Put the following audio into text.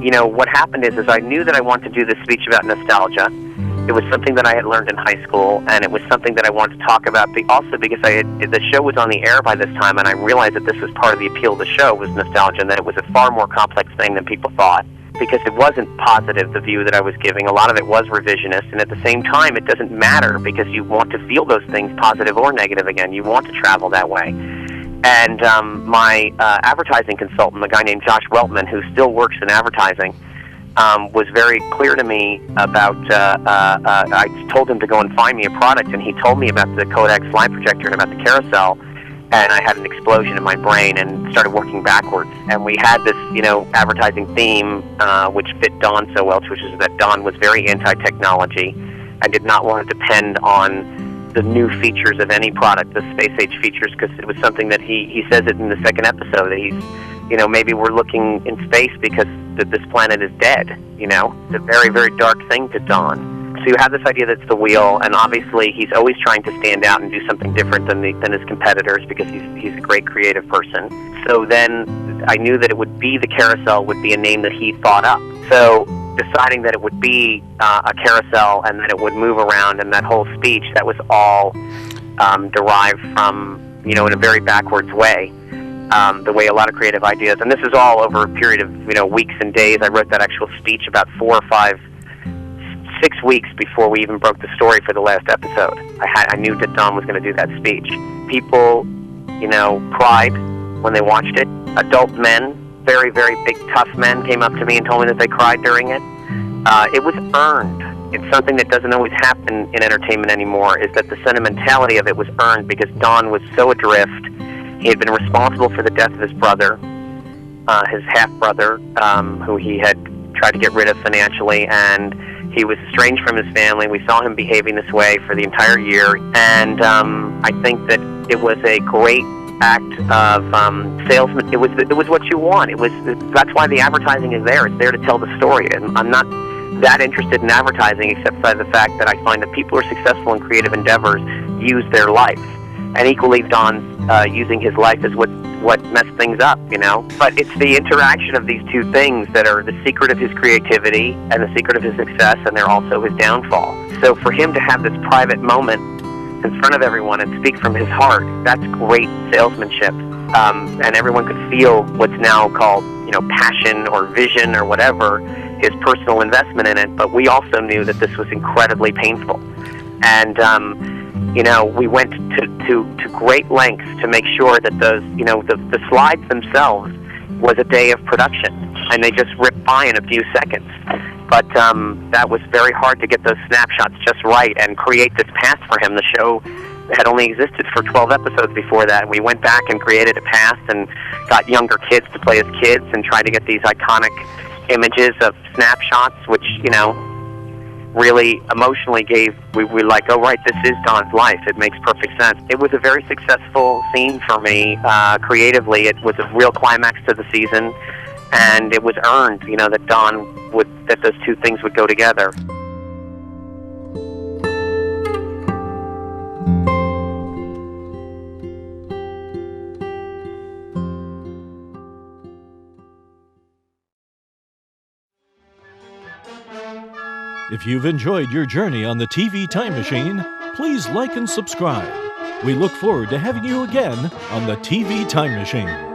what happened is I knew that I wanted to do this speech about nostalgia. It was something that I had learned in high school, and it was something that I wanted to talk about, also because the show was on the air by this time, and I realized that this was part of the appeal of the show, was nostalgia, and that it was a far more complex thing than people thought, because it wasn't positive, the view that I was giving. A lot of it was revisionist, and at the same time, it doesn't matter, because you want to feel those things, positive or negative again. You want to travel that way. And my advertising consultant, a guy named Josh Weltman, who still works in advertising, was very clear to me about, I told him to go and find me a product, and he told me about the Kodak slide projector and about the carousel, and I had an explosion in my brain and started working backwards. And we had this, advertising theme, which fit Don so well, which is that Don was very anti-technology. I did not want to depend on the new features of any product, the space-age features, because it was something that he says it in the second episode, that he's, maybe we're looking in space because this planet is dead, It's a very, very dark thing to Don. So you have this idea that's the wheel, and obviously he's always trying to stand out and do something different than his competitors, because he's a great creative person. So then I knew that it would be the carousel would be a name that he thought up. So deciding that it would be a carousel and that it would move around, and that whole speech, that was all derived from, in a very backwards way. The way a lot of creative ideas, and this is all over a period of weeks and days. I wrote that actual speech about 6 weeks before we even broke the story for the last episode. I knew that Don was going to do that speech. People, cried when they watched it. Adult men, very, very big, tough men, came up to me and told me that they cried during it. It was earned. It's something that doesn't always happen in entertainment anymore, is that the sentimentality of it was earned because Don was so adrift. He had been responsible for the death of his brother, his half-brother, who he had tried to get rid of financially, and he was estranged from his family. We saw him behaving this way for the entire year, and I think that it was a great act of salesman. It was what you want. That's why the advertising is there. It's there to tell the story, and I'm not that interested in advertising, except by the fact that I find that people who are successful in creative endeavors use their life. And equally, Don's using his life as what messed things up, But it's the interaction of these two things that are the secret of his creativity and the secret of his success, and they're also his downfall. So for him to have this private moment in front of everyone and speak from his heart, that's great salesmanship. And everyone could feel what's now called, passion or vision or whatever, his personal investment in it. But we also knew that this was incredibly painful. And, we went to great lengths to make sure that those, the slides themselves was a day of production, and they just ripped by in a few seconds. But that was very hard to get those snapshots just right and create this path for him. The show had only existed for 12 episodes before that. We went back and created a path and got younger kids to play as kids and tried to get these iconic images of snapshots, which, really emotionally we were like, oh, right, this is Don's life. It makes perfect sense. It was a very successful scene for me creatively. It was a real climax to the season, and it was earned, that that those two things would go together. If you've enjoyed your journey on the TV Time Machine, please like and subscribe. We look forward to having you again on the TV Time Machine.